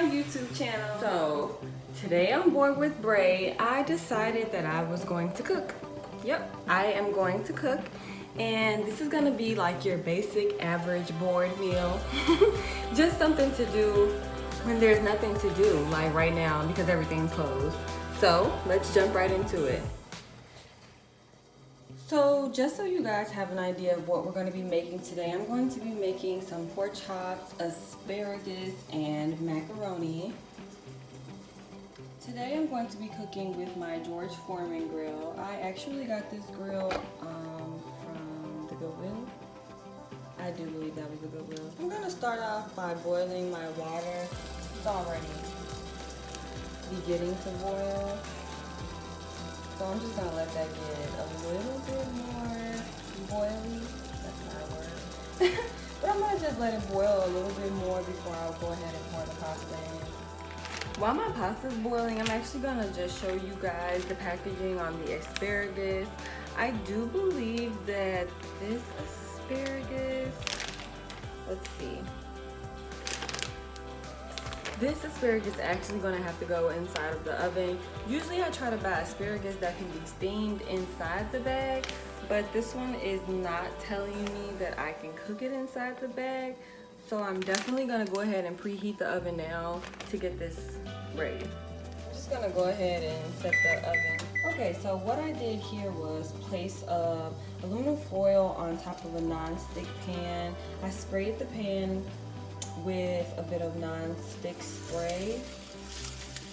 YouTube channel. So today on Board with Bray, I decided that I was going to cook. Yep, I am going to cook, and this is gonna be like your basic average board meal. Just something to do when there's nothing to do, like right now because everything's closed. So let's jump right into it. So just so you guys have an idea of what we're going to be making today, I'm going to be making some pork chops, asparagus, and macaroni. Today I'm going to be cooking with my George Foreman grill. I actually got this grill from the Goodwill. I do believe that was the Goodwill. I'm going to start off by boiling my water. It's already beginning to boil. So I'm just gonna let that get a little bit more boily. That's not a word. But I'm gonna just let it boil a little bit more before I'll go ahead and pour the pasta in. While my pasta's boiling, I'm actually gonna just show you guys the packaging on the asparagus. I do believe that this asparagus, let's see. This asparagus is actually going to have to go inside of the oven. Usually I try to buy asparagus that can be steamed inside the bag, but this one is not telling me that I can cook it inside the bag. So I'm definitely going to go ahead and preheat the oven now to get this ready. I'm just going to go ahead and set the oven. Okay, so what I did here was place aluminum foil on top of a non-stick pan. I sprayed the pan with a bit of non-stick spray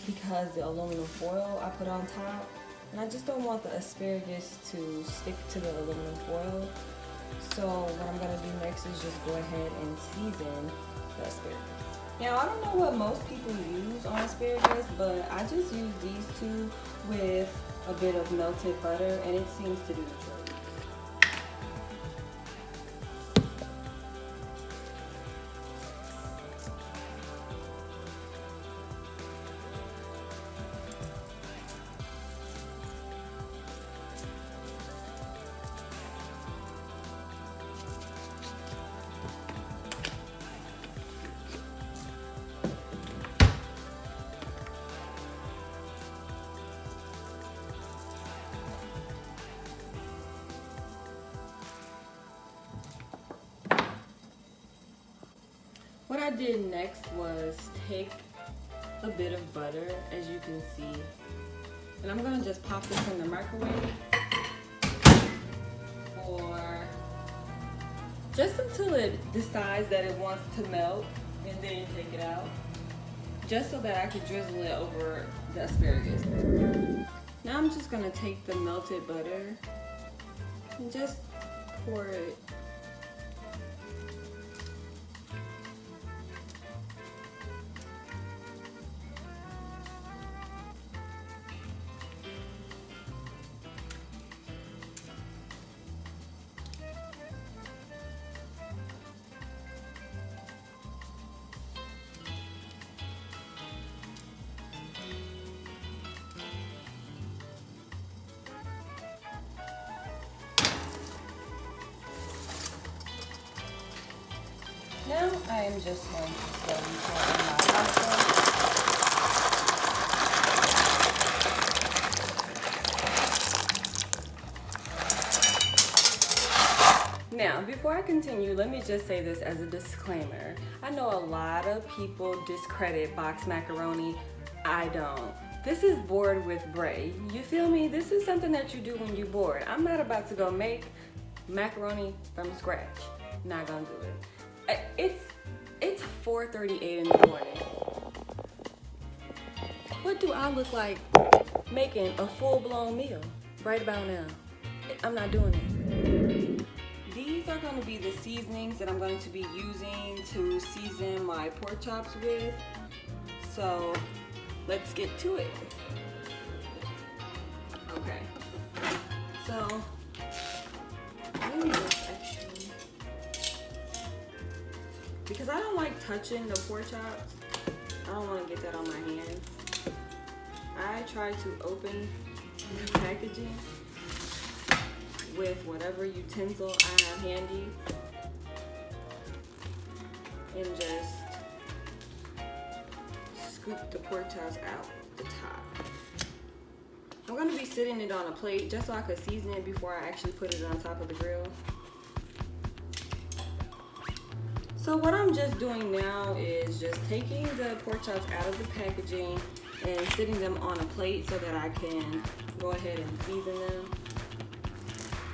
because the aluminum foil I put on top, and I just don't want the asparagus to stick to the aluminum foil. So what I'm gonna do next is just go ahead and season the asparagus. Now I don't know what most people use on asparagus, but I just use these two with a bit of melted butter, and it seems to do the trick. What I did next was take a bit of butter, as you can see, and I'm gonna just pop this in the microwave for just until it decides that it wants to melt, and then take it out, just so that I can drizzle it over the asparagus. Now I'm just gonna take the melted butter and just pour it . Now I am just going to slowly pour in my pasta. Now, before I continue, let me just say this as a disclaimer. I know a lot of people discredit boxed macaroni. I don't. This is Bored with Bray. You feel me? This is something that you do when you're bored. I'm not about to go make macaroni from scratch. Not gonna do it. It's 4:38 in the morning. What do I look like making a full-blown meal right about now? I'm not doing it. These are going to be the seasonings that I'm going to be using to season my pork chops with. So let's get to it. Okay. So let me just actually, because I don't like touching the pork chops, I don't want to get that on my hands. I try to open the packaging with whatever utensil I have handy and just scoop the pork chops out the top. I'm gonna be sitting it on a plate just so I could season it before I actually put it on top of the grill. So what I'm just doing now is just taking the pork chops out of the packaging and sitting them on a plate so that I can go ahead and season them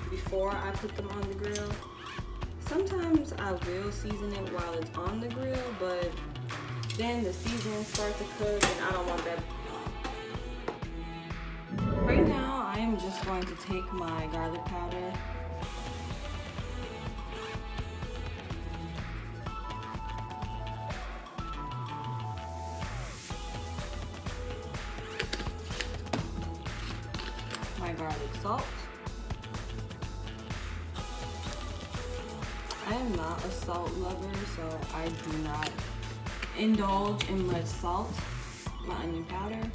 before I put them on the grill. Sometimes I will season it while it's on the grill, but then the seasoning starts to cook and I don't want that. Right now, I am just going to take my garlic powder . My garlic salt. I am not a salt lover, so I do not indulge in much salt. My onion powder.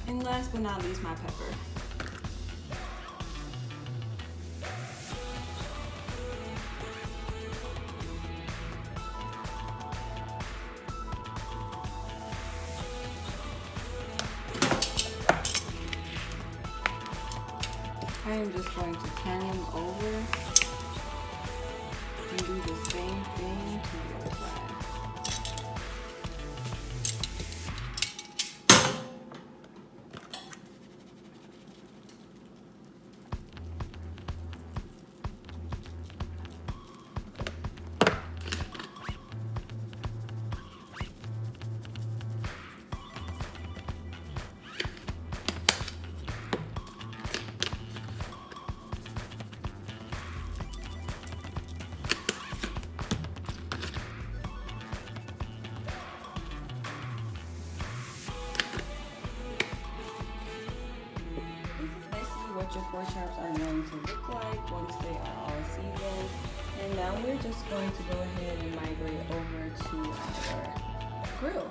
And last but not least, my pepper. I am just going to turn them over and do the same thing to the other side. What your pork chops are going to look like once they are all seasoned. And now we're just going to go ahead and migrate over to our grill.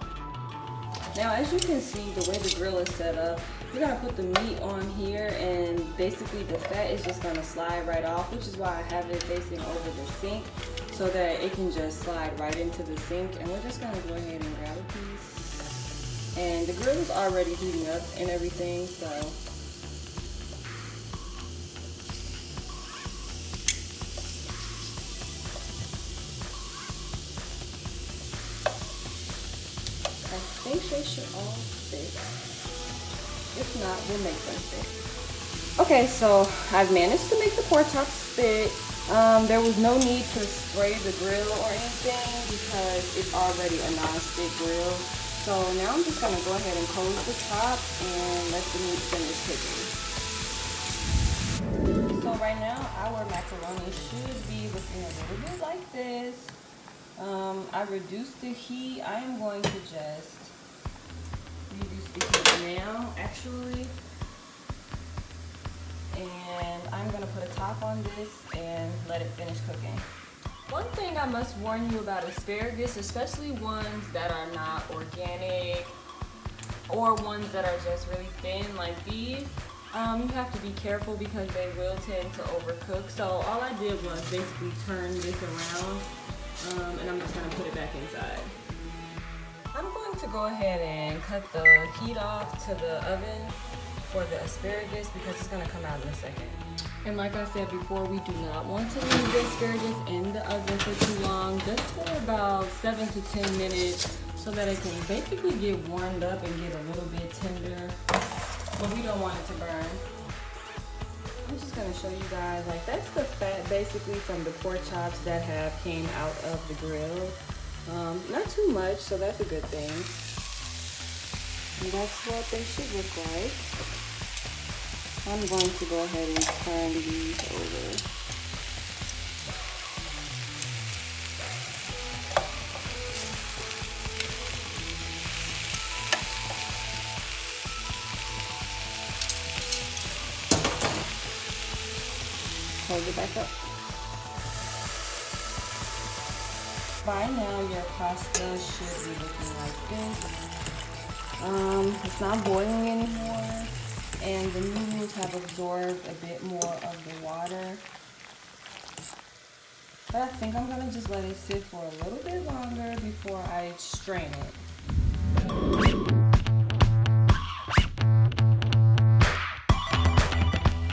Now, as you can see, the way the grill is set up, we're gonna put the meat on here and basically the fat is just gonna slide right off, which is why I have it facing over the sink so that it can just slide right into the sink. And we're just gonna go ahead and grab a piece. And the grill is already heating up and everything, so I think they should all fit. If not, we'll make them fit. Okay, so I've managed to make the pork chops fit. There was no need to spray the grill or anything because it's already a non-stick grill. So now I'm just gonna go ahead and close the top and let the meat finish cooking. So right now, our macaroni should be looking a little bit like this. I reduced the heat. I am going to just reduce the heat now, actually. And I'm gonna put a top on this and let it finish cooking. One thing I must warn you about asparagus, especially ones that are not organic or ones that are just really thin like these, you have to be careful because they will tend to overcook. So all I did was basically turn this around. And I'm just gonna put it back inside. I'm going to go ahead and cut the heat off to the oven for the asparagus because it's gonna come out in a second. And like I said before, we do not want to leave the asparagus in the oven for too long, just for about 7 to 10 minutes so that it can basically get warmed up and get a little bit tender, but we don't want it to burn. I'm just gonna show you guys, like that's the fat basically from the pork chops that have came out of the grill. Not too much, so that's a good thing. And that's what they should look like. I'm going to go ahead and turn these over. Hold it back up. By now, your pasta should be looking like this. It's not boiling anymore, and the noodles have absorbed a bit more of the water. But I think I'm gonna just let it sit for a little bit longer before I strain it.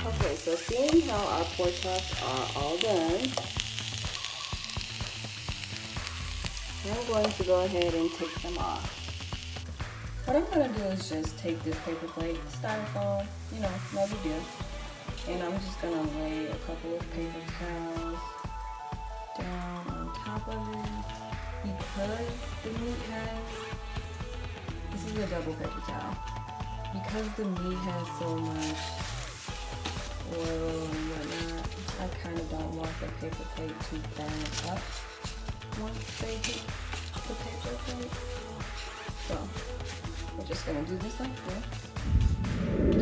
Okay, so seeing how our pork chops are all done, I'm going to go ahead and take them off. What I'm gonna do is just take this paper plate, styrofoam, you know, no big deal. And I'm just gonna lay a couple of paper towels down on top of it because the meat has, this is a double paper towel, because the meat has so much oil and whatnot, I kind of don't want the paper plate to burn up once they hit the paper plate. So we're just gonna do this like this.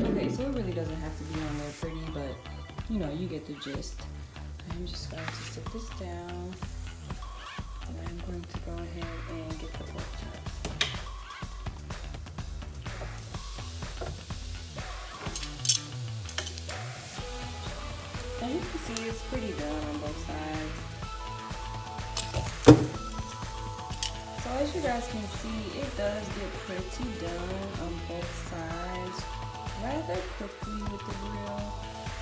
Okay, so it really doesn't have to be on there pretty, but you know, you get the gist. I'm just going to sit this down, and I'm going to go ahead and get the pork chops. As you can see, it's pretty done on both sides. So as you guys can see, it does get pretty done on both sides rather quickly with the grill.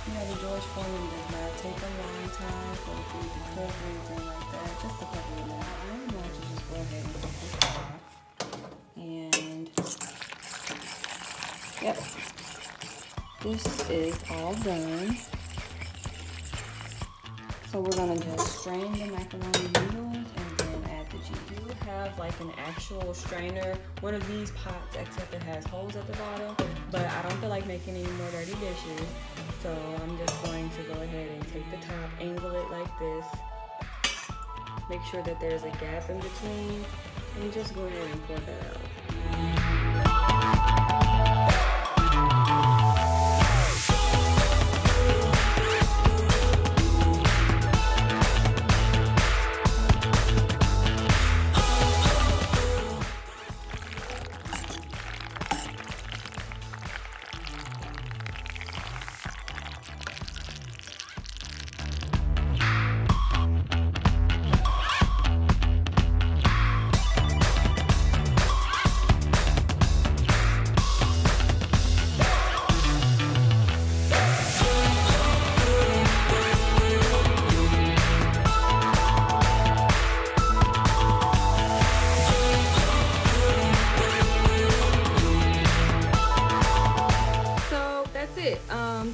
You know, the George Foreman does not take a long time for the food to cook or anything like that. Just a couple of minutes. I'm going to just go ahead and take this off. And yep, this is all done. So we're gonna just strain the macaroni noodles and then add the cheese. You would have like an actual strainer, one of these pots, except it has holes at the bottom. But I don't feel like making any more dirty dishes, so I'm just going to go ahead and take the top, angle it like this, make sure that there's a gap in between, and just go ahead and pour that out.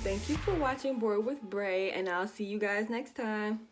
Thank you for watching Bored with Bray, and I'll see you guys next time.